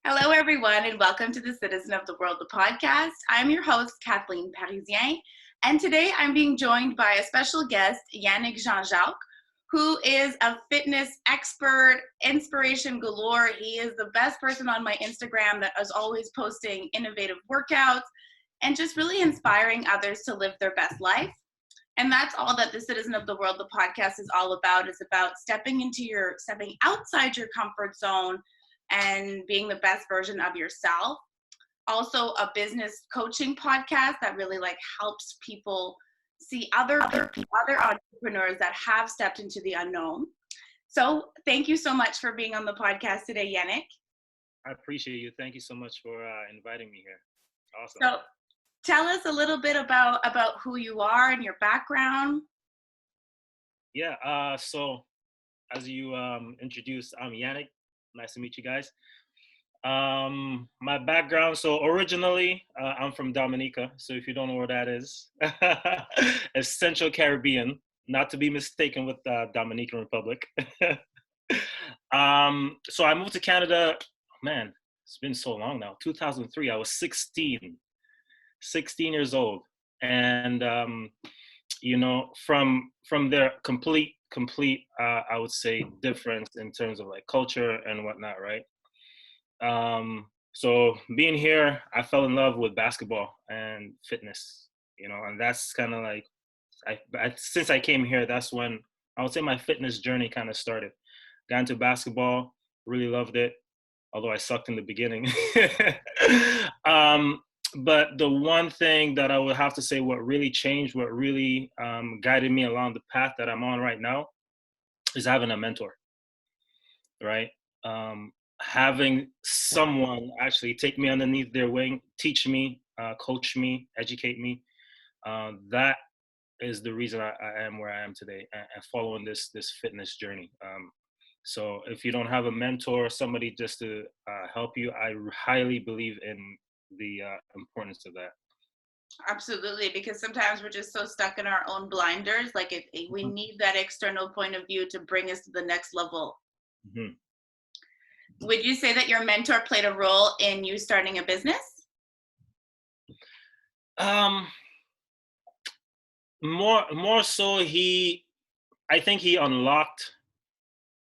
Hello, everyone, and welcome to the Citizen of the World, the podcast. I'm your host, Kathleen Parisien, and today I'm being joined by a special guest, Yannick Jean Jacques, who is a fitness expert, inspiration galore. He is the best person on my Instagram that is always posting innovative workouts and just really inspiring others to live their best life. And that's all that the Citizen of the World, the podcast, is all about, is about stepping outside your comfort zone and being the best version of yourself. Also a business coaching podcast that really helps people see other entrepreneurs that have stepped into the unknown. So thank you so much for being on the podcast today, Yannick. I appreciate you. Thank you so much for inviting me here. Awesome. So tell us a little bit about who you are and your background. Yeah, so as you introduced, I'm Yannick. Nice to meet you guys. My background, so originally I'm from Dominica. So if you don't know where that is, it's Central Caribbean, not to be mistaken with the Dominican Republic. So I moved to Canada, man, it's been so long now, 2003. I was 16 years old. And, from there, complete, I would say, difference in terms of culture and whatnot, right? So being here, I fell in love with basketball and fitness, and that's kind of since I came here, that's when I would say my fitness journey kind of started. Got into basketball, really loved it, although I sucked in the beginning. But the one thing that I would have to say what really changed, what really guided me along the path that I'm on right now is having a mentor, right? Having someone actually take me underneath their wing, teach me, coach me, educate me. That is the reason I am where I am today and following this fitness journey. So if you don't have a mentor, somebody just to help you, I highly believe in the importance of that. Absolutely, because sometimes we're just so stuck in our own blinders. We need that external point of view to bring us to the next level. Mm-hmm. Would you say that your mentor played a role in you starting a business? More so, I think he unlocked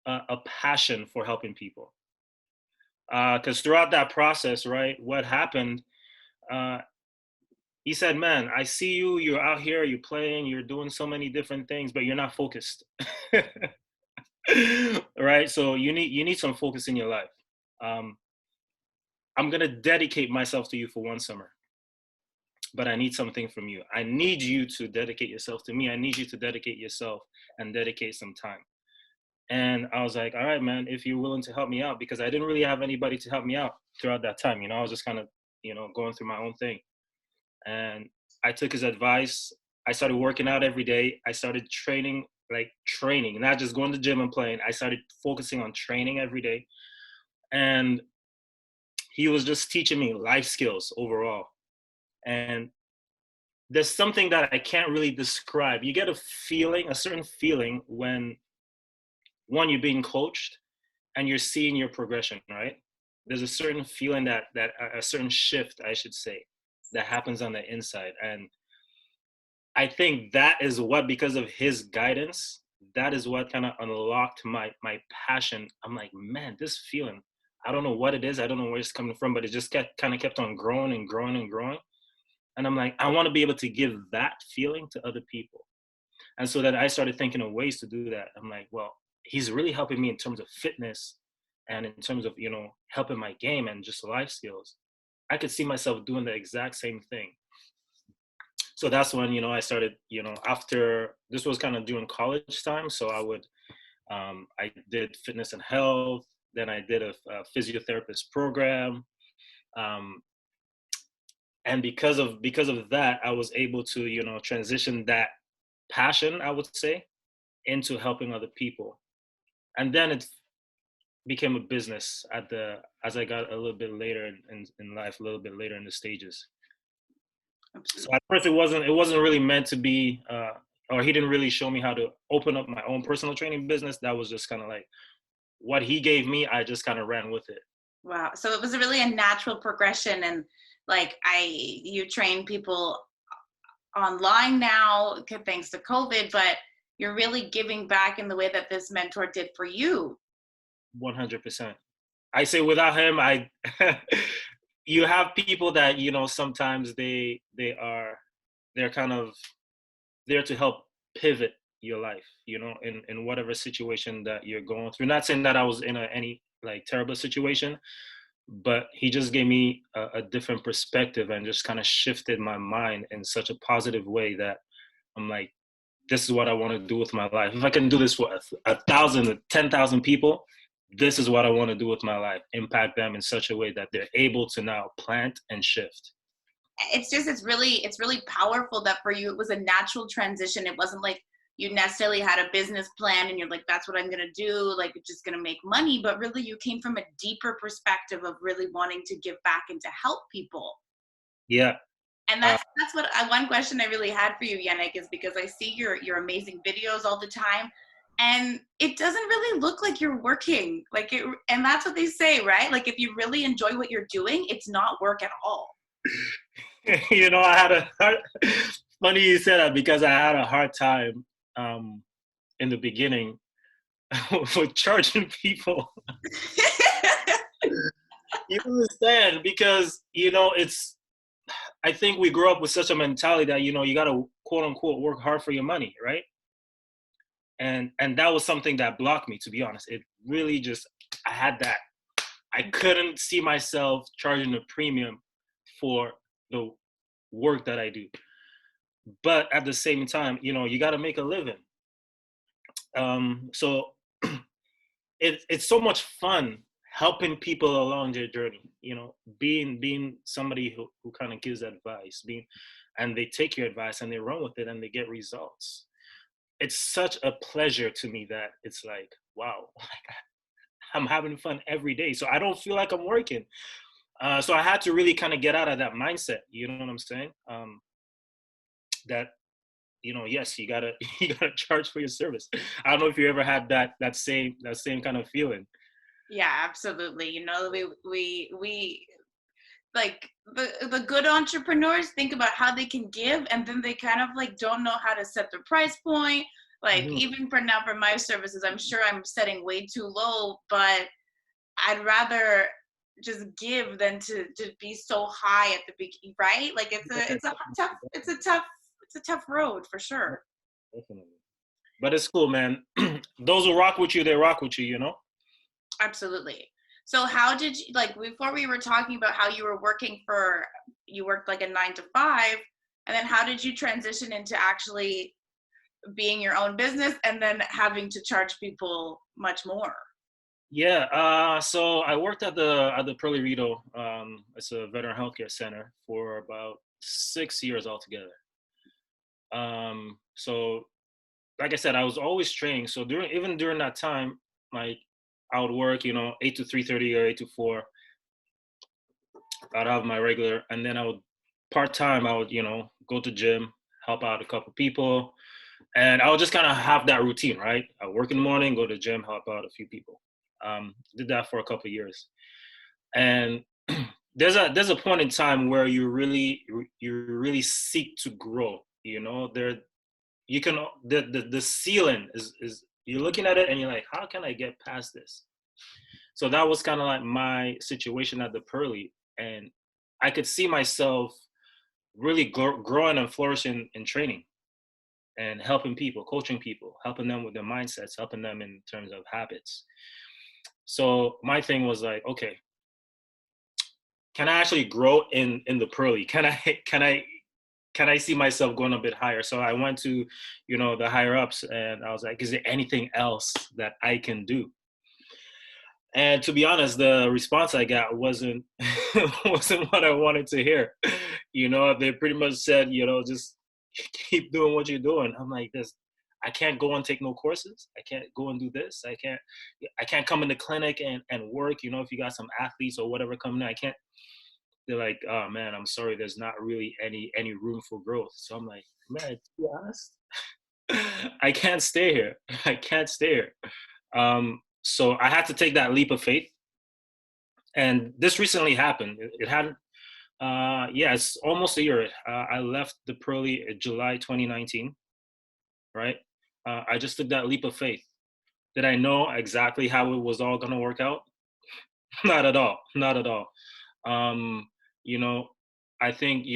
a passion for helping people. Because throughout that process, right, what happened, he said, man, I see you're out here, you're playing, you're doing so many different things, but you're not focused. Right? So you need some focus in your life. I'm going to dedicate myself to you for one summer, but I need something from you. I need you to dedicate yourself to me. I need you to dedicate yourself and dedicate some time. And I was like, all right, man, if you're willing to help me out, because I didn't really have anybody to help me out throughout that time. I was just kind of, going through my own thing. And I took his advice. I started working out every day. I started training, not just going to the gym and playing. I started focusing on training every day. And he was just teaching me life skills overall. And there's something that I can't really describe. You get a certain feeling when, one, you're being coached and you're seeing your progression, right? There's a certain feeling that a certain shift, I should say, that happens on the inside. And I think that is what, because of his guidance, that is what kind of unlocked my passion. I'm like, man, this feeling, I don't know what it is. I don't know where it's coming from, but it just kept on growing and growing and growing. And I'm like, I want to be able to give that feeling to other people. And so then I started thinking of ways to do that. I'm like, well, he's really helping me in terms of fitness and in terms of, helping my game and just life skills. I could see myself doing the exact same thing. So that's when, I started, after, this was kind of during college time. So I did fitness and health. Then I did a physiotherapist program. And because of that, I was able to, transition that passion, I would say, into helping other people. And then it became a business as I got a little bit later in life, a little bit later in the stages. So at first it wasn't really meant to be, or he didn't really show me how to open up my own personal training business. That was just kind of like what he gave me. I just kind of ran with it. Wow. So it was really a natural progression, and like you train people online now thanks to COVID, but you're really giving back in the way that this mentor did for you. 100%. I say without him, I you have people that sometimes they're kind of there to help pivot your life, in whatever situation that you're going through. Not saying that I was in any like terrible situation, but he just gave me a different perspective and just kind of shifted my mind in such a positive way that I'm like, this is what I want to do with my life. If I can do this for 1,000 or 10,000 people, this is what I want to do with my life. Impact them in such a way that they're able to now plant and shift. It's really powerful that for you it was a natural transition. It wasn't like you necessarily had a business plan and you're like, that's what I'm going to do, like it's just going to make money, but really you came from a deeper perspective of really wanting to give back and to help people. Yeah. And that's what one question I really had for you, Yannick, is because I see your amazing videos all the time, and it doesn't really look like you're working. Like it, and that's what they say, right? Like if you really enjoy what you're doing, it's not work at all. I had funny you said that because I had a hard time in the beginning with charging people. You understand? Because, I think we grew up with such a mentality that, you got to quote unquote work hard for your money, right? And that was something that blocked me, to be honest. It really just, I had that. I couldn't see myself charging a premium for the work that I do. But at the same time, you got to make a living. So it's so much fun helping people along their journey, being somebody who kind of gives advice, and they take your advice and they run with it and they get results. It's such a pleasure to me that it's like, wow, I'm having fun every day. So I don't feel like I'm working. So I had to really kind of get out of that mindset. You know what I'm saying? That yes, you gotta you gotta charge for your service. I don't know if you ever had that same kind of feeling. Yeah, absolutely. We like the good entrepreneurs think about how they can give, and then they kind of like don't know how to set their price point. Like Mm-hmm. even for now for my services, I'm sure I'm setting way too low, but I'd rather just give than to be so high at the beginning, right? Like it's a tough road for sure. Definitely. But it's cool, man. Those who rock with you, they rock with you. Absolutely. So how did you, like before we were talking about how you worked like a 9 to 5, and then how did you transition into actually being your own business and then having to charge people much more? Yeah. So I worked at the Pearly Rito. It's a veteran healthcare center for about 6 years altogether. So like I said, I was always training. So during that time, like I would work, 8 to 3:30 or 8 to 4. I'd have my regular, and then I would part time. I would, go to gym, help out a couple people, and I would just kind of have that routine, right? I work in the morning, go to the gym, help out a few people. Did that for a couple of years, and there's a point in time where you really seek to grow. You can the ceiling is you're looking at it and you're like, how can I get past this? So that was kind of like my situation at the Pearly, and I could see myself really growing and flourishing in training and helping people, coaching people, helping them with their mindsets, helping them in terms of habits. So my thing was like, okay, can I actually grow in the Pearly? Can I see myself going a bit higher? So I went to, the higher ups, and I was like, is there anything else that I can do? And to be honest, the response I got wasn't wasn't what I wanted to hear. They pretty much said, just keep doing what you're doing. I'm like, this, I can't go and take no courses. I can't go and do this. I can't come in the clinic and work. If you got some athletes or whatever coming in, I can't. They're like, oh man, I'm sorry, there's not really any room for growth. So I'm like, man, to be honest, I can't stay here. I can't stay here. So I had to take that leap of faith, And this recently happened. It hadn't, yeah, it's almost a year. I left the Pearly in July 2019, right? I just took that leap of faith. Did I know exactly how it was all going to work out? Not at all. Not at all. Um, you know, I think,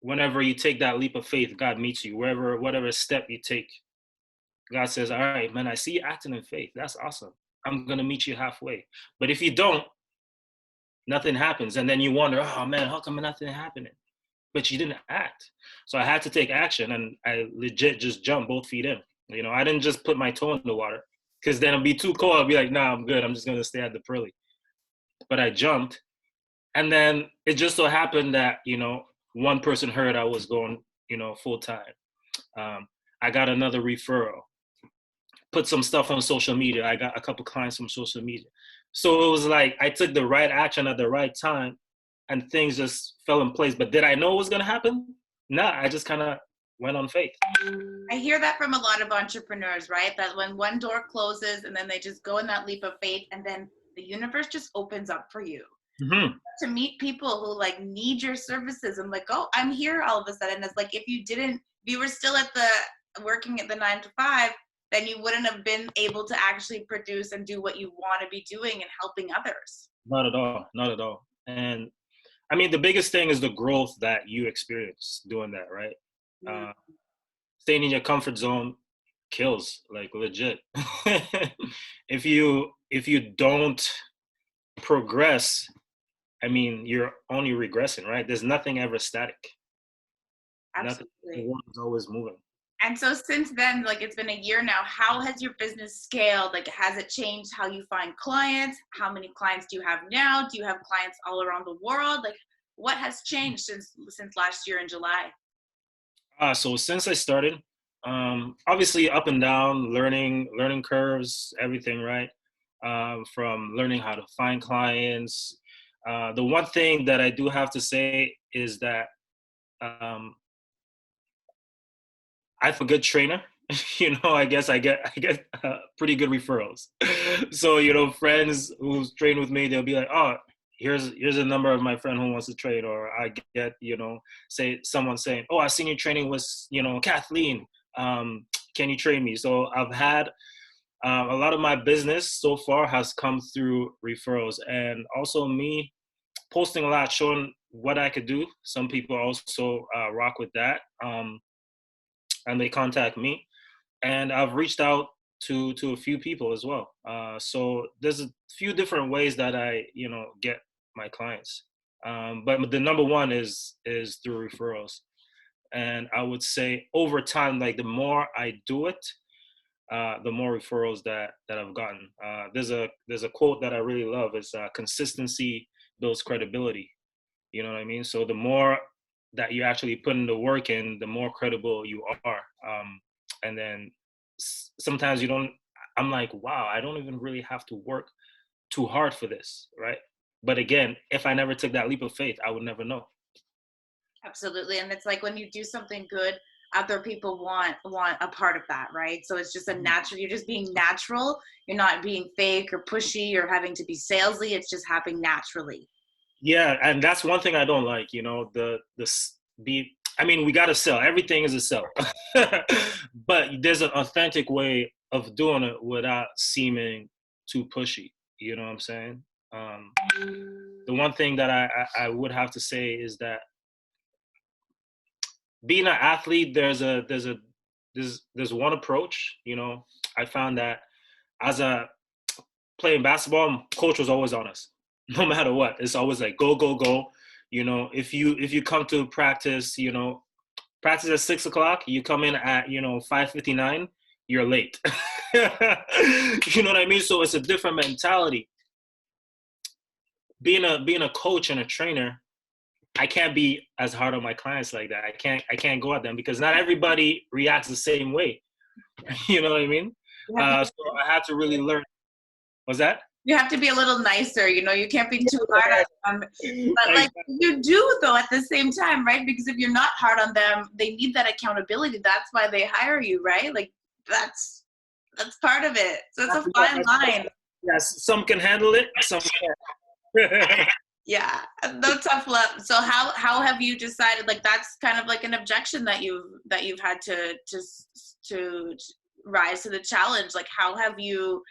whenever you take that leap of faith, God meets you. Whatever step you take, God says, all right, man, I see you acting in faith. That's awesome. I'm going to meet you halfway. But if you don't, nothing happens. And then you wonder, oh man, how come nothing happening? But you didn't act. So I had to take action, and I legit just jumped both feet in. I didn't just put my toe in the water, because then it'd be too cold. I'd be like, nah, I'm good. I'm just going to stay at the Pearly. But I jumped. And then it just so happened that, one person heard I was going, full time. I got another referral, put some stuff on social media. I got a couple clients from social media. So it was like I took the right action at the right time, and things just fell in place. But did I know it was going to happen? Nah, I just kind of went on faith. I hear that from a lot of entrepreneurs, right? That when one door closes and then they just go in that leap of faith, and then the universe just opens up for you. Mm-hmm. To meet people who like need your services and like, oh, I'm here all of a sudden. It's like if you were still working at the 9 to 5, then you wouldn't have been able to actually produce and do what you want to be doing and helping others. Not at all. Not at all. And I mean, the biggest thing is the growth that you experience doing that, right? Mm. Staying in your comfort zone kills, like legit. If you don't progress, I mean, you're only regressing, right? There's nothing ever static. Absolutely. Nothing. The world is always moving. And so since then, like it's been a year now, how has your business scaled? Like, has it changed how you find clients? How many clients do you have now? Do you have clients all around the world? Like, what has changed since last year in July? So since I started, obviously up and down, learning curves, everything, right? From learning how to find clients. The one thing that I do have to say is that I'm a good trainer. I guess I get pretty good referrals. So friends who's trained with me, they'll be like, oh, here's a number of my friend who wants to trade. Or I get say someone saying, oh, I've seen you training with Kathleen. Can you train me? So I've had a lot of my business so far has come through referrals, and also me posting a lot, showing what I could do. Some people also rock with that. And they contact me, and I've reached out to a few people as well. So there's a few different ways that I get my clients, but the number one is through referrals. And I would say over time, like the more I do it, the more referrals that I've gotten. There's a quote that I really love. It's consistency builds credibility. You know what I mean? So the more that you actually put in the work in, the more credible you are. And then sometimes I'm like, wow, I don't even really have to work too hard for this, right? But again, if I never took that leap of faith, I would never know. Absolutely. And it's like when you do something good, other people want a part of that, right? So it's just you're just being natural. You're not being fake or pushy or having to be salesy. It's just happening naturally. Yeah, and that's one thing I don't like. I mean, we gotta sell. Everything is a sell, but there's an authentic way of doing it without seeming too pushy. You know what I'm saying? The one thing that I would have to say is that being an athlete, there's one approach. I found that as a playing basketball, coach was always on us. No matter what, it's always like go go go. If you come to practice, practice at 6:00, you come in at 5:59, you're late. You know what I mean? So it's a different mentality. Being a coach and a trainer, I can't be as hard on my clients like that. I can't go at them because not everybody reacts the same way. You know what I mean? So I had to really learn. What's that? You have to be a little nicer, you can't be too hard on them. But like you do though at the same time, right? Because if you're not hard on them, they need that accountability. That's why they hire you, right? Like that's part of it. So it's a fine line. Yes, some can handle it, some can't. Yeah, no tough love. So how have you decided? Like that's kind of like an objection that you've had to rise to the challenge. Like how have you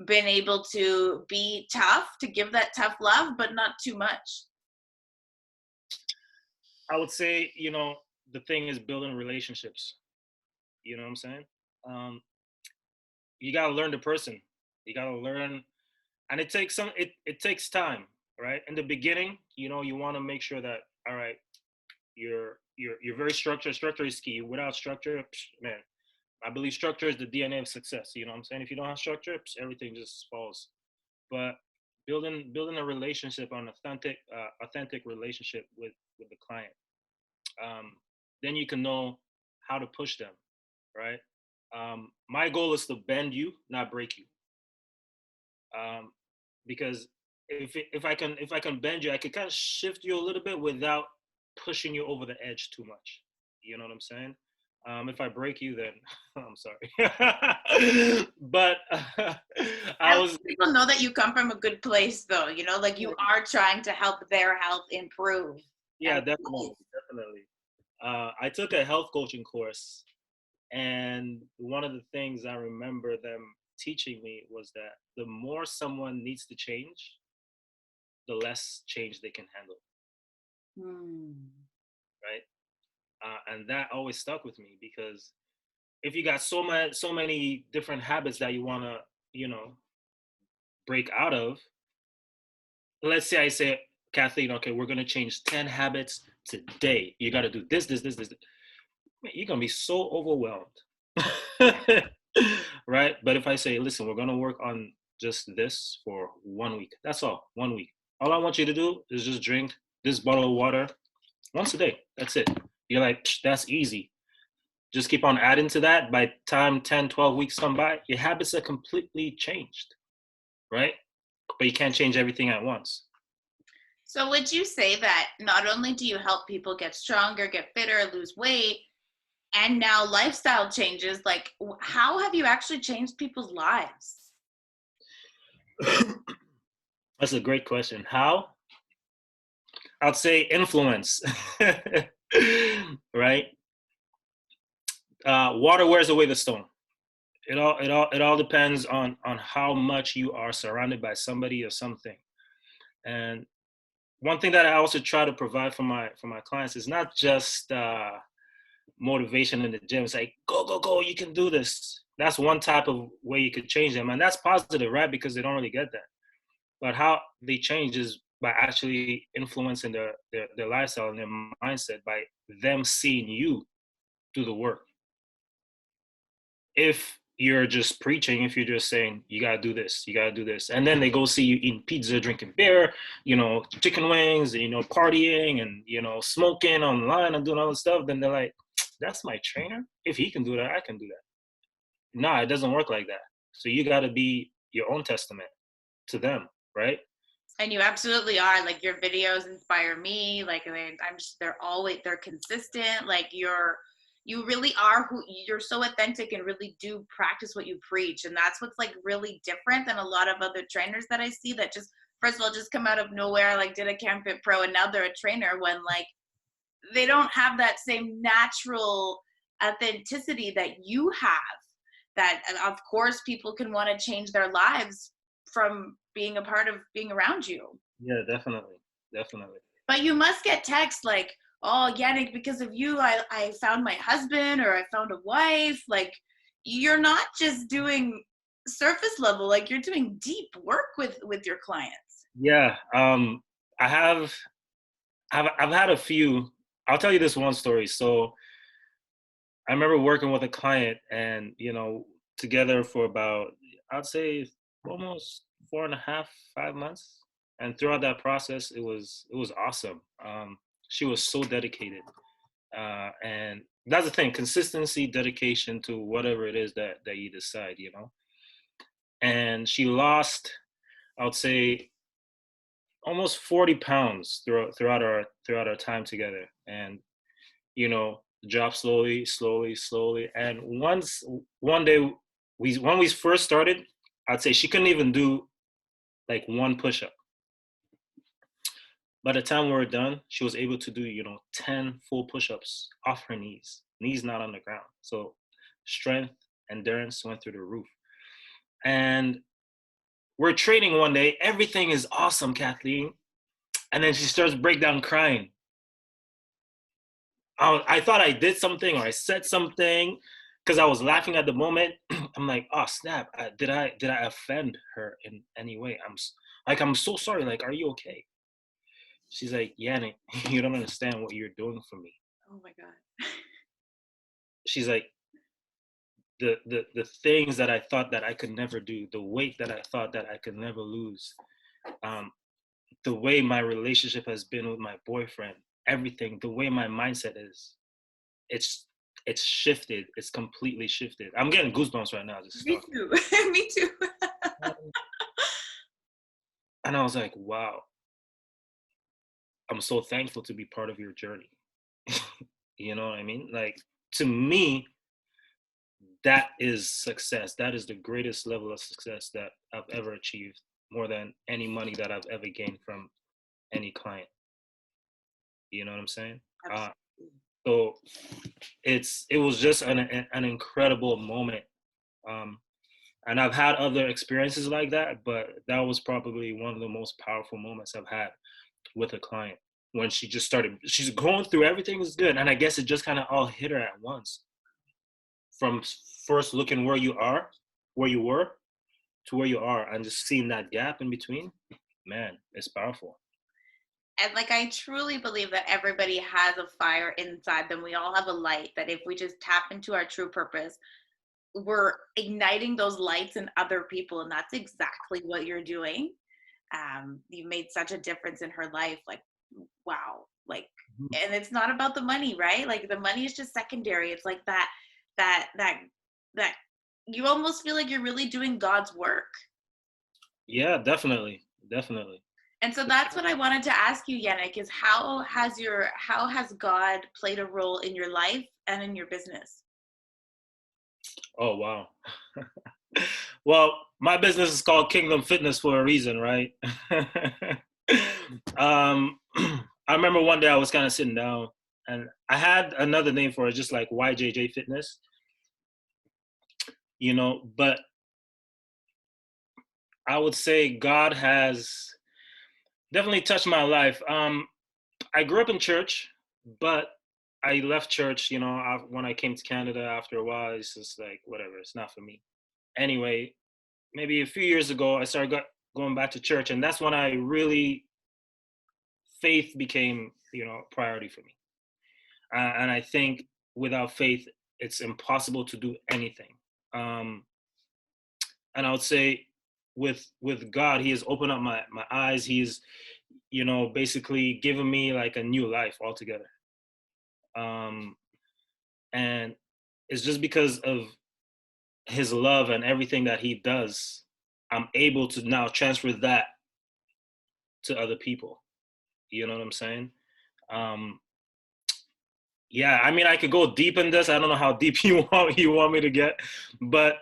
been able to be tough, to give that tough love, but not too much? I would say, the thing is building relationships. You know what I'm saying? Um, you gotta learn the person. You gotta learn, and it takes time, right? In the beginning, you want to make sure that, all right, you're very structured. Structure is key. Without structure, man, I believe structure is the DNA of success. You know what I'm saying? If you don't have structure, everything just falls. But building a relationship, an authentic relationship with the client, um, then you can know how to push them, right? My goal is to bend you, not break you, because if I can bend you, I can kind of shift you a little bit without pushing you over the edge too much. You know what I'm saying? If I break you, then I'm sorry. But I I let was, people know that you come from a good place, though. Like you are trying to help their health improve. yeah, And definitely. I took a health coaching course, and one of the things I remember them teaching me was that the more someone needs to change, the less change they can handle, hmm. right? And that always stuck with me because if you got so many different habits that you want to, you know, break out of, let's say I say, Kathleen, okay, we're gonna change 10 habits today. You got to do this. Man, you're gonna be so overwhelmed, right? But if I say, listen, we're gonna work on just this for 1 week. That's all. 1 week. All I want you to do is just drink this bottle of water once a day. That's it. You're like, that's easy. Just keep on adding to that. By time 10, 12 weeks come by, your habits are completely changed, right? But you can't change everything at once. So would you say that not only do you help people get stronger, get fitter, lose weight, and now lifestyle changes, like how have you actually changed people's lives? That's a great question. How? I'd say influence, right? Water wears away the stone. It all depends on how much you are surrounded by somebody or something. And one thing that I also try to provide for my clients is not just motivation in the gym. It's like go, you can do this. That's one type of way you could change them, and that's positive, right? Because they don't really get that. But how they change is by actually influencing their lifestyle and their mindset by them seeing you do the work. If you're just preaching, if you're just saying you gotta do this, you gotta do this, and then they go see you eating pizza, drinking beer, chicken wings, partying and smoking online and doing all this stuff, then they're like, that's my trainer. If he can do that, I can do that. Nah, it doesn't work like that. So you gotta be your own testament to them, right? And you absolutely are. Like your videos inspire me. Like they're consistent. Like you really are who you're, so authentic and really do practice what you preach. And that's what's like really different than a lot of other trainers that I see that just, first of all, just come out of nowhere, like did a Camp Fit Pro and now they're a trainer, when like they don't have that same natural authenticity that you have. That of course people can want to change their lives from being a part of being around you. Yeah, definitely. But you must get texts like, oh Yannick, because of you I found my husband, or I found a wife. Like you're not just doing surface level, like you're doing deep work with your clients. Yeah, I have I've had a few. I'll tell you this one story. So I remember working with a client and, together for about, I'd say almost 4.5, 5 months. And throughout that process, it was awesome. She was so dedicated. And that's the thing, consistency, dedication to whatever it is that you decide. And she lost, I would say, almost 40 pounds throughout our time together. And drop slowly. And one day when we first started, I'd say she couldn't even do like one push-up. By the time we were done, she was able to do, 10 full push-ups off her knees not on the ground. So strength, endurance went through the roof. And we're training one day. Everything is awesome, Kathleen. And then she starts break down crying. I thought I did something or I said something because I was laughing at the moment. I'm like, oh snap! Did I offend her in any way? I'm so sorry. Like, are you okay? She's like, Yannick, you don't understand what you're doing for me. Oh my God. She's like, the things that I thought that I could never do, the weight that I thought that I could never lose, the way my relationship has been with my boyfriend, everything, the way my mindset is, it's shifted. It's completely shifted. I'm getting goosebumps right now just Me talking. too. Me too. And I was like, wow, I'm so thankful to be part of your journey. You know what I mean? Like, to me, that is success. That is the greatest level of success that I've ever achieved, more than any money that I've ever gained from any client. You know what I'm saying? So it was just an incredible moment. And I've had other experiences like that, but that was probably one of the most powerful moments I've had with a client, when she's going through everything is good. And I guess it just kind of all hit her at once. From first looking where you were, to where you are, and just seeing that gap in between, man, it's powerful. And like, I truly believe that everybody has a fire inside them. We all have a light that if we just tap into our true purpose, we're igniting those lights in other people. And that's exactly what you're doing. You made such a difference in her life. Like, wow. Like, and it's not about the money, right? Like, the money is just secondary. It's like that you almost feel like you're really doing God's work. Yeah, definitely. And so that's what I wanted to ask you, Yannick, is how has God played a role in your life and in your business? Oh wow. Well, my business is called Kingdom Fitness for a reason, right? I remember one day I was kind of sitting down, and I had another name for it, just like YJJ Fitness, but I would say God has definitely touched my life. I grew up in church, but I left church, when I came to Canada after a while. It's just like, whatever, it's not for me. Anyway, maybe a few years ago, I started going back to church, and that's when I really, faith became, a priority for me. And I think without faith, it's impossible to do anything. And I would say with God, He has opened up my eyes. He's, basically given me like a new life altogether. And it's just because of His love and everything that He does, I'm able to now transfer that to other people. You know what I'm saying? Um, yeah, I mean, I could go deep in this. I don't know how deep you want me to get, but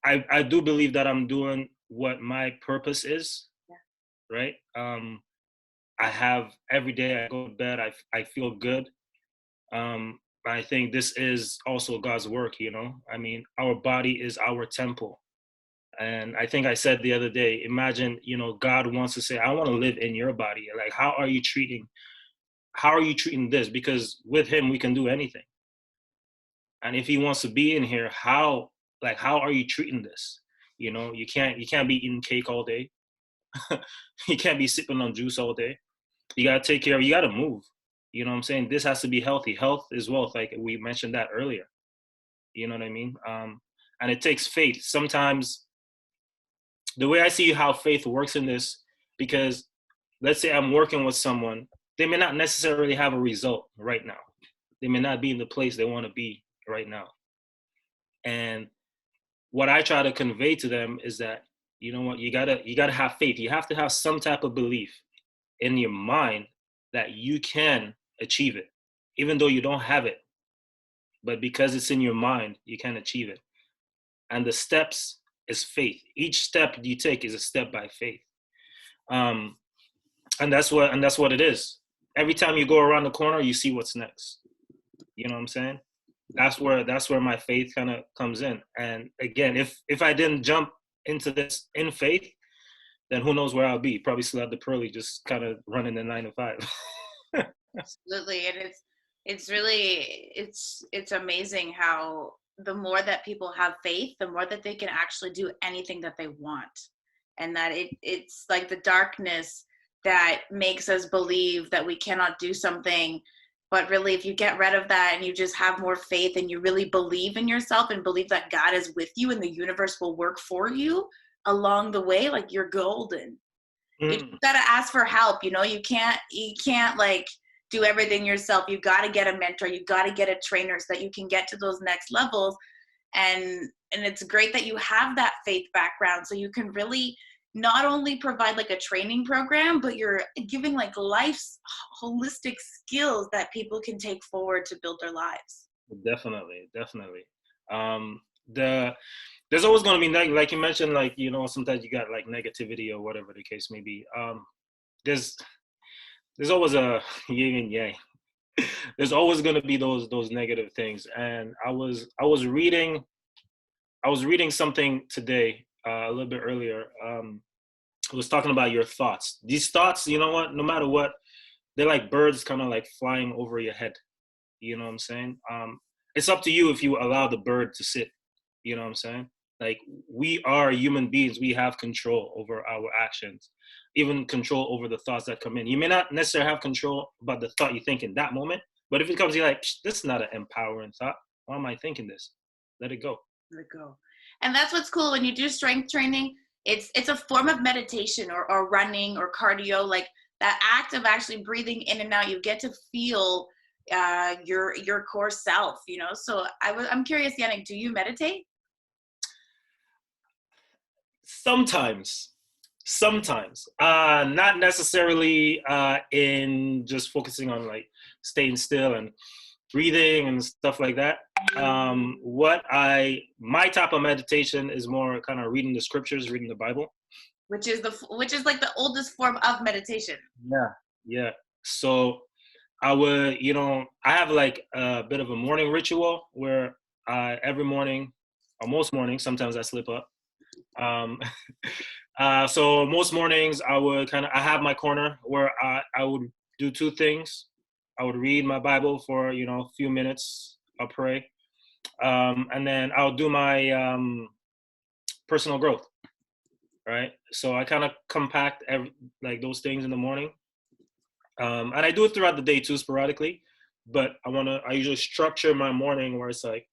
I do believe that I'm doing what my purpose is, right? I have every day I go to bed, I feel good. I think this is also God's work. I mean, our body is our temple. And I think I said the other day, imagine, God wants to say, I want to live in your body. Like, how are you treating this? Because with Him, we can do anything. And if He wants to be in here, how are you treating this? You can't be eating cake all day. You can't be sipping on juice all day. You got to take care of, you got to move. You know what I'm saying? This has to be healthy. Health is wealth. Like we mentioned that earlier. You know what I mean? And it takes faith. Sometimes the way I see how faith works in this, because let's say I'm working with someone, they may not necessarily have a result right now. They may not be in the place they want to be right now. And what I try to convey to them is that, you know what, you gotta have faith. You have to have some type of belief in your mind that you can achieve it, even though you don't have it. But because it's in your mind, you can achieve it. And the steps is faith. Each step you take is a step by faith. And that's what it is. Every time you go around the corner, you see what's next. You know what I'm saying? That's where my faith kind of comes in. And again, if I didn't jump into this in faith, then who knows where I'll be? Probably still at the pearly, just kind of running the 9 to 5. Absolutely. And it's really it's amazing how the more that people have faith, the more that they can actually do anything that they want. And that it's like the darkness that makes us believe that we cannot do something. But really, if you get rid of that and you just have more faith and you really believe in yourself and believe that God is with you and the universe will work for you along the way, like you're golden. You just Mm. gotta ask for help. You can't like do everything yourself. You gotta get a mentor. You gotta get a trainer so that you can get to those next levels. And it's great that you have that faith background so you can really not only provide like a training program, but you're giving like life's holistic skills that people can take forward to build their lives. Definitely, definitely. Um, the there's always going to be like you mentioned, like sometimes you got like negativity or whatever the case may be. There's there's always a yin and yang. There's always going to be those negative things. And I was reading something today, a little bit earlier. It was talking about your thoughts. These thoughts, you know what? No matter what, they're like birds, kind of like flying over your head. You know what I'm saying? It's up to you if you allow the bird to sit. You know what I'm saying? Like, we are human beings. We have control over our actions, even control over the thoughts that come in. You may not necessarily have control about the thought you think in that moment, but if it comes, you're like, this is not an empowering thought. Why am I thinking this? Let it go. Let it go. And that's what's cool when you do strength training. It's a form of meditation or running or cardio, like that act of actually breathing in and out. You get to feel your core self, So I'm curious, Yannick, do you meditate? Sometimes, not necessarily in just focusing on like staying still and breathing and stuff like that. My type of meditation is more kind of reading the scriptures, reading the Bible. Which is like the oldest form of meditation. Yeah, yeah. So I have like a bit of a morning ritual where every morning, or most mornings, sometimes I slip up. Um, so most mornings I have my corner where I would do two things. I would read my Bible for, a few minutes. I'll pray. And then I'll do my personal growth, right? So I kind of compact like those things in the morning. And I do it throughout the day too, sporadically. But I usually structure my morning where it's like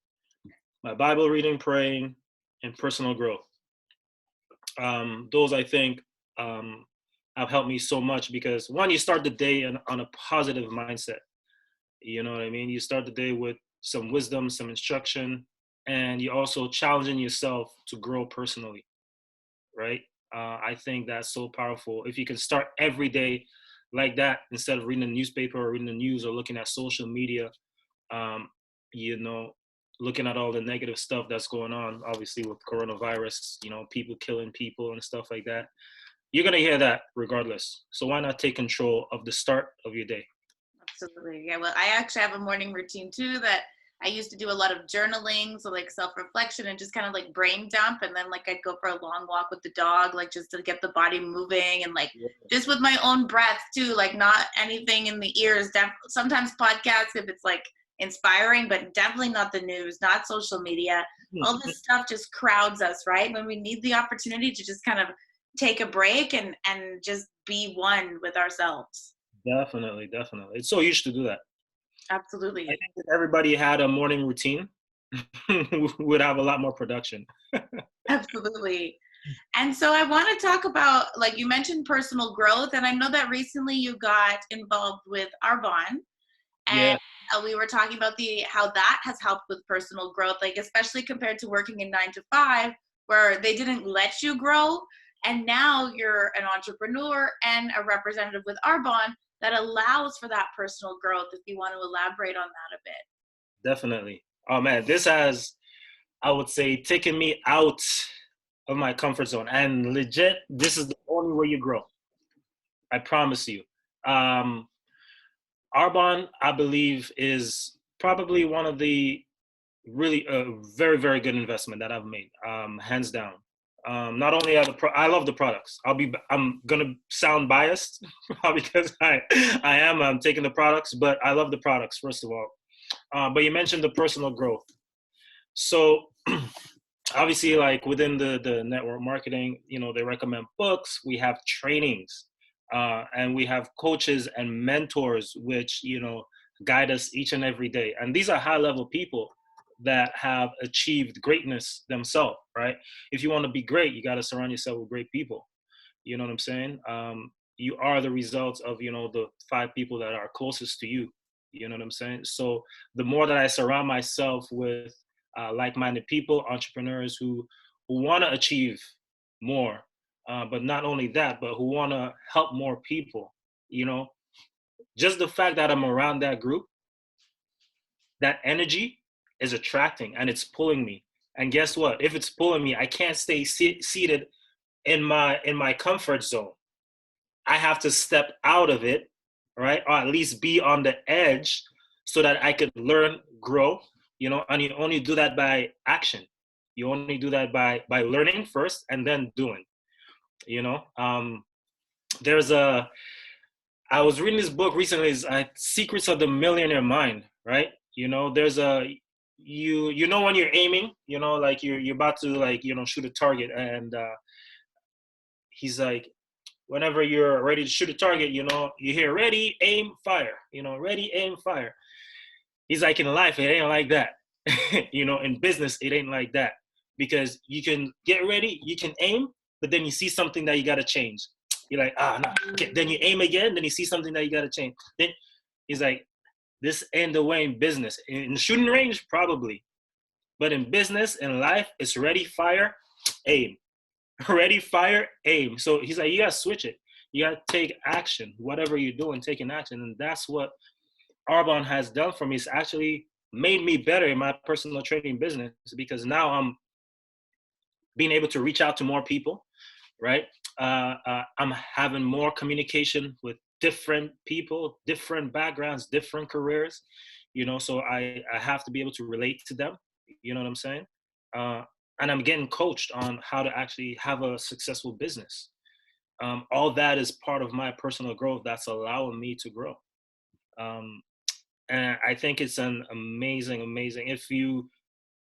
my Bible reading, praying, and personal growth. Those I think have helped me so much because one, you start the day on a positive mindset. You know what I mean? You start the day with some wisdom, some instruction, and you're also challenging yourself to grow personally, right? I think that's so powerful. If you can start every day like that, instead of reading the newspaper or reading the news or looking at social media, um, you know, looking at all the negative stuff that's going on, obviously with coronavirus, people killing people and stuff like that. You're going to hear that regardless. So why not take control of the start of your day? Absolutely. Yeah. Well, I actually have a morning routine too that I used to do a lot of journaling, so like self-reflection and just kind of like brain dump. And then like I'd go for a long walk with the dog, like just to get the body moving and like just with my own breath too, like not anything in the ears. Sometimes podcasts if it's like inspiring, but definitely not the news, not social media. All this stuff just crowds us, right? When we need the opportunity to just kind of take a break and just be one with ourselves. Definitely. It's so huge to do that. I Absolutely. think if everybody had a morning routine, we would have a lot more production. Absolutely. And so I want to talk about, like you mentioned, personal growth. And I know that recently you got involved with Arbonne. And Yeah. we were talking about how that has helped with personal growth, like especially compared to working in 9 to 5, where they didn't let you grow. And now you're an entrepreneur and a representative with Arbonne that allows for that personal growth. If you want to elaborate on that a bit. Definitely. Oh man, this has, I would say, taken me out of my comfort zone. And legit, this is the only way you grow. I promise you. Um, Arbonne, I believe, is probably one of the really very, very good investment that I've made, hands down. Not only are I love the products. I'm gonna sound biased because I am taking the products, but I love the products first of all. But you mentioned the personal growth. So obviously, like within the network marketing, they recommend books. We have trainings, and we have coaches and mentors, which guide us each and every day. And these are high level people that have achieved greatness themselves, right? If you want to be great, you got to surround yourself with great people. You know what I'm saying? You are the results of the 5 people that are closest to you. You know what I'm saying? So the more that I surround myself with like-minded people, entrepreneurs who want to achieve more, but not only that, but who want to help more people. Just the fact that I'm around that group, that energy is attracting and it's pulling me. And guess what? If it's pulling me, I can't stay seated in my comfort zone. I have to step out of it, right? Or at least be on the edge so that I could learn, grow, and you only do that by action. You only do that by learning first and then doing, you know. There's a, I was reading this book recently, it's Secrets of the Millionaire Mind, right? There's a, when you're aiming, like you're about to like, shoot a target, and he's like, whenever you're ready to shoot a target, you hear ready, aim, fire, ready, aim, fire. He's like, in life, it ain't like that. In business, it ain't like that. Because you can get ready, you can aim, but then you see something that you got to change. You're like, no. Okay. Then you aim again, then you see something that you got to change. Then he's like, this ain't the way in business. In the shooting range, probably. But in business, in life, it's ready, fire, aim. Ready, fire, aim. So he's like, you gotta switch it. You gotta take action. Whatever you're doing, taking action. And that's what Arbonne has done for me. It's actually made me better in my personal training business, because now I'm being able to reach out to more people, right? I'm having more communication with different people, different backgrounds, different careers, so I have to be able to relate to them. You know what I'm saying? And I'm getting coached on how to actually have a successful business. All that is part of my personal growth that's allowing me to grow. And I think it's an amazing,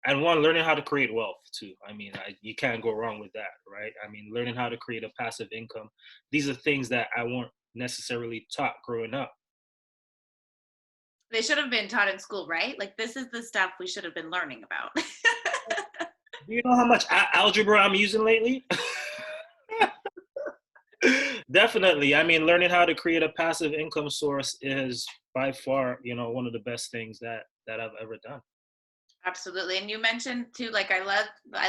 and one, learning how to create wealth too. I mean, you can't go wrong with that, right? I mean, learning how to create a passive income. These are things that I weren't necessarily taught growing up. They should have been taught in school, right? Like, this is the stuff we should have been learning about. Do you know how much algebra I'm using lately? Definitely. I mean, learning how to create a passive income source is by far, one of the best things that I've ever done. Absolutely. And you mentioned too, like, I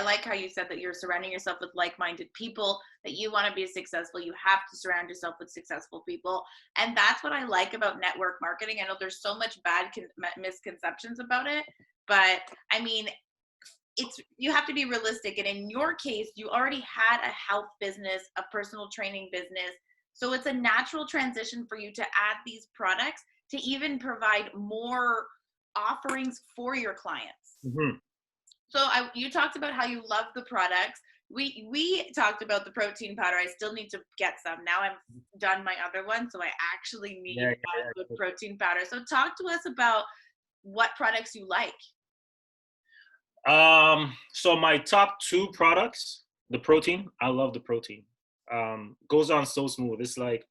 like how you said that you're surrounding yourself with like-minded people, that you want to be successful. You have to surround yourself with successful people. And that's what I like about network marketing. I know there's so much bad misconceptions about it, but I mean, you have to be realistic. And in your case, you already had a health business, a personal training business. So it's a natural transition for you to add these products to even provide more offerings for your clients. Mm-hmm. So you talked about how you love the products. We talked about the protein powder. I still need to get some. Now I've done my other one, so I actually need good protein powder. So talk to us about what products you like. So my top 2 products, the protein, I love the protein. Goes on so smooth. It's like,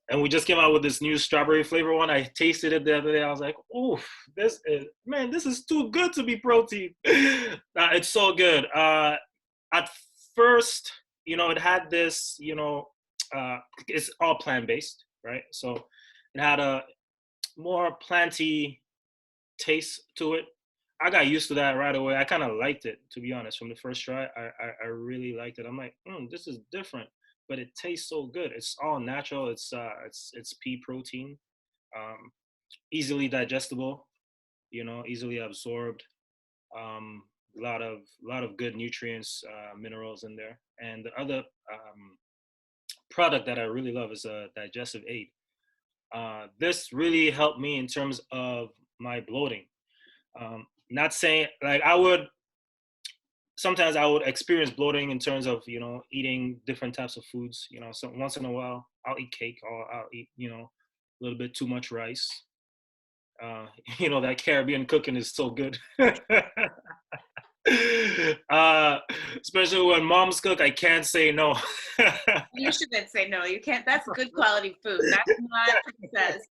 and we just came out with this new strawberry flavor one. I tasted it the other day. I was like, oh, this is too good to be protein. It's so good. At first, it had this, it's all plant-based, right? So it had a more planty taste to it. I got used to that right away. I kind of liked it, to be honest. From the first try, I really liked it. I'm like, this is different, but it tastes so good. It's all natural. It's pea protein, easily digestible, easily absorbed. A lot of good nutrients, minerals in there. And the other product that I really love is a digestive aid. This really helped me in terms of my bloating. Not saying like sometimes I would experience bloating in terms of, eating different types of foods. So once in a while I'll eat cake or I'll eat, a little bit too much rice. Uh, that Caribbean cooking is so good. uh, Especially when moms cook, I can't say no. You shouldn't say no. You can't. That's good quality food. That's not princess.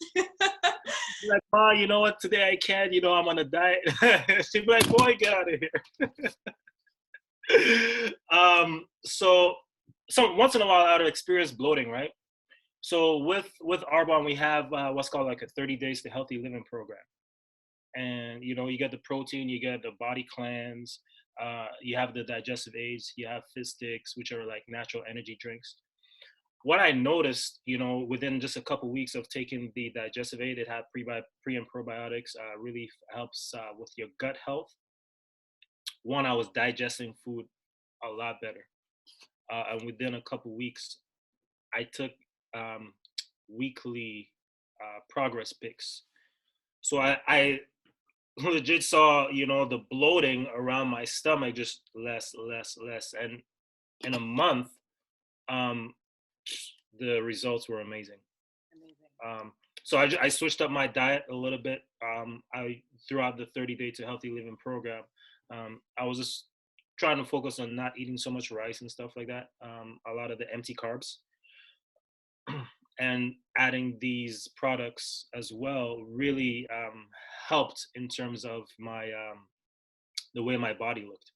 Like, Ma, you know what? Today I can't. I'm on a diet. She'd be like, boy, get out of here. So once in a while, I'd experience bloating, right? So with Arbonne, we have what's called like a 30 days to healthy living program. And you get the protein, you get the body cleanse, you have the digestive aids, you have Fizz sticks, which are like natural energy drinks. What I noticed, within just a couple weeks of taking the digestive aid, it had pre and probiotics, really helps with your gut health. One, I was digesting food a lot better. And within a couple weeks, I took weekly progress pics. So I legit saw, the bloating around my stomach just less. And in a month, um, the results were amazing. So I switched up my diet a little bit. Throughout the 30 Day to Healthy Living program, I was just trying to focus on not eating so much rice and stuff like that. A lot of the empty carbs. And adding these products as well really helped in terms of my the way my body looked.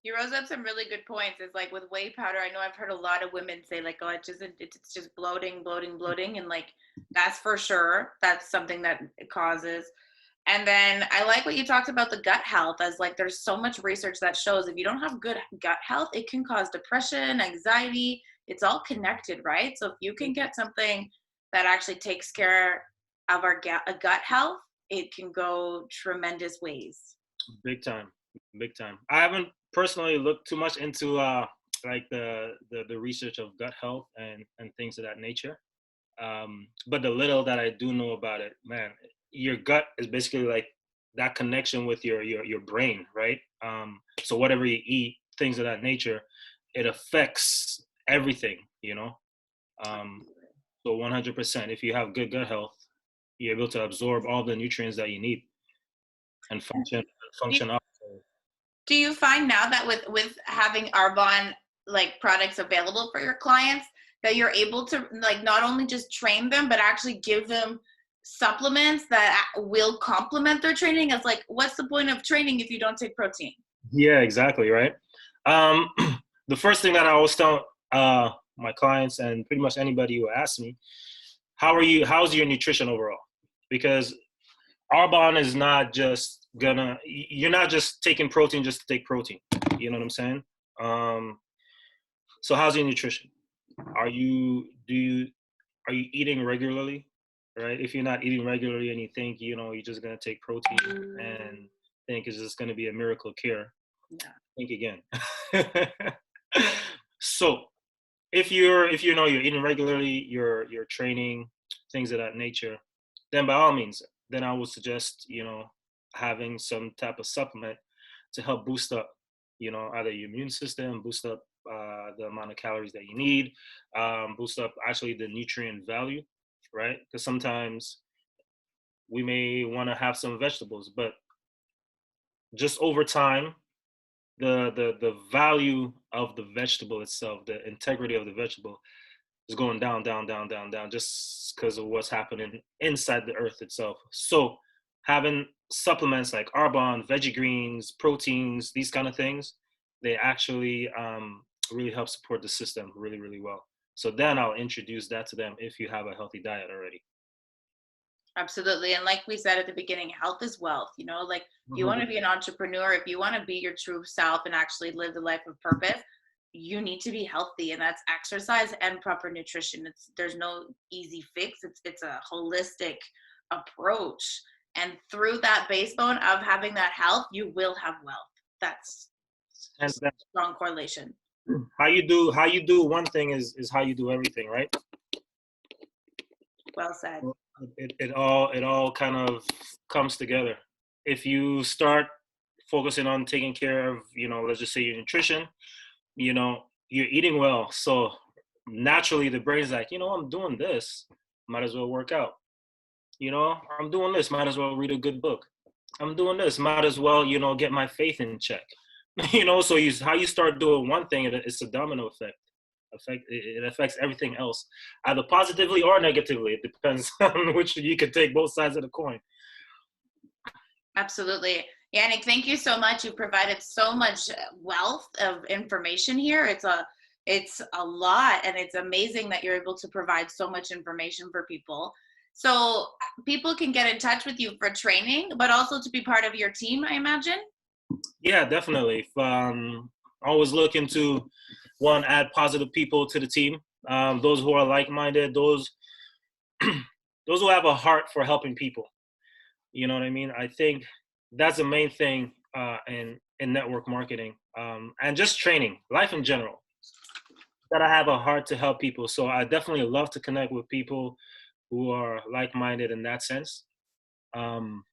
You rose up some really good points. It's like with whey powder, I know I've heard a lot of women say like, oh, it's just bloating. And like, that's for sure. That's something that it causes. And then I like what you talked about the gut health, as like, there's so much research that shows if you don't have good gut health, it can cause depression, anxiety. It's all connected, right? So if you can get something that actually takes care of our gut health, it can go tremendous ways. Big time. I haven't personally looked too much into like the research of gut health and things of that nature. But the little that I do know about it, man, your gut is basically like that connection with your brain, right? So whatever you eat, things of that nature, it affects everything. So 100%, if you have good gut health, you're able to absorb all the nutrients that you need and function up. Do you find now that with having Arbonne like products available for your clients, that you're able to like not only just train them, but actually give them supplements that will complement their training? It's like, what's the point of training if you don't take protein? Yeah, exactly, right? The first thing that I always tell my clients and pretty much anybody who asks me, how's your nutrition overall? Because Arbonne is not just you're not just taking protein just to take protein. You know what I'm saying? So how's your nutrition? Are you eating regularly? Right? If you're not eating regularly and you think, you're just gonna take protein and think it's just gonna be a miracle cure, yeah. Think again. So if you're eating regularly, you're training, things of that nature, then by all means, then I would suggest, having some type of supplement to help boost up, either your immune system, boost up the amount of calories that you need, boost up actually the nutrient value, right? Because sometimes we may want to have some vegetables, but just over time, the value of the vegetable itself, the integrity of the vegetable is going down, just because of what's happening inside the earth itself. So having supplements like Arbonne, veggie greens, proteins, these kind of things, they actually really help support the system really, really well. So then I'll introduce that to them if you have a healthy diet already. Absolutely. And like we said at the beginning, health is wealth. Like if you want to be an entrepreneur, if you want to be your true self and actually live the life of purpose, you need to be healthy, and that's exercise and proper nutrition. There's no easy fix. It's a holistic approach. And through that baseline of having that health, you will have wealth. That's And strong correlation. how you do one thing is how you do everything, right? Well said. It all kind of comes together. If you start focusing on taking care of, let's just say your nutrition, you're eating well. So naturally the brain's like, I'm doing this, might as well work out. I'm doing this, might as well read a good book. I'm doing this, might as well, get my faith in check. So how you start doing one thing, it's a domino effect. It affects everything else, either positively or negatively. It depends on which you could take both sides of the coin. Absolutely. Yannick, thank you so much. You provided so much wealth of information here. It's a lot, and it's amazing that you're able to provide so much information for people. So people can get in touch with you for training, but also to be part of your team, I imagine. Yeah, definitely. Always looking to add positive people to the team. Those who are like-minded, those those who have a heart for helping people. You know what I mean? I think that's the main thing in network marketing, and just training, life in general. That I have a heart to help people. So I definitely love to connect with people who are like-minded in that sense. Um,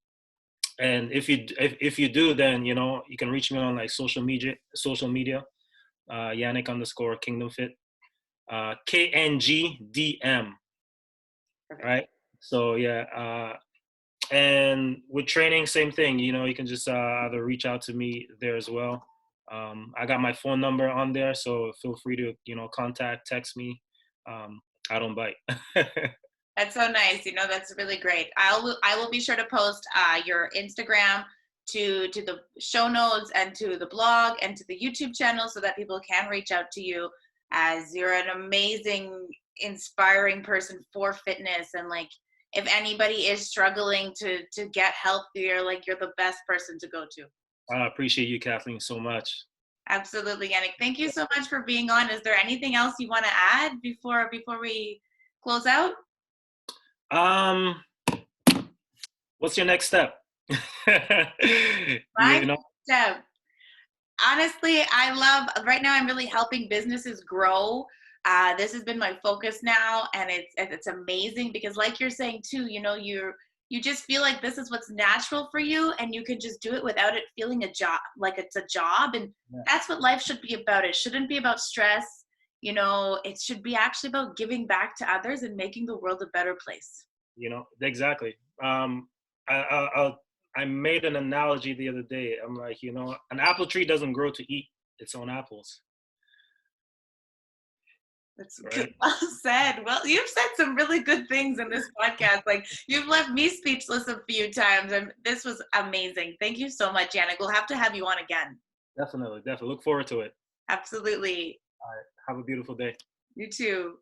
and if you do, then you can reach me on like social media, Yannick _ Kingdom Fit, KNGDM, Perfect. right? So yeah, and with training, same thing. You can just either reach out to me there as well. I got my phone number on there, so feel free to contact, text me. I don't bite. That's so nice. That's really great. I will be sure to post your Instagram to the show notes and to the blog and to the YouTube channel so that people can reach out to you, as you're an amazing, inspiring person for fitness. And like, if anybody is struggling to get help, you're the best person to go to. I appreciate you, Kathleen, so much. Absolutely, Yannick. Thank you so much for being on. Is there anything else you want to add before we close out? Um, what's your next step? My you know, step. Honestly, I love right now. I'm really helping businesses grow. This has been my focus now, and it's amazing because, like you're saying too, you just feel like this is what's natural for you, and you can just do it without it feeling a job, like it's a job. And yeah, that's what life should be about. It shouldn't be about stress. It should be actually about giving back to others and making the world a better place. exactly. I, I I'll, I made an analogy the other day. I'm like, an apple tree doesn't grow to eat its own apples, That's good. right? Well said. Well, you've said some really good things in this podcast. Like, you've left me speechless a few times, and this was amazing. Thank you so much, Yannick. We'll have to have you on again. Definitely. Look forward to it. Absolutely. All right. Have a beautiful day. You too.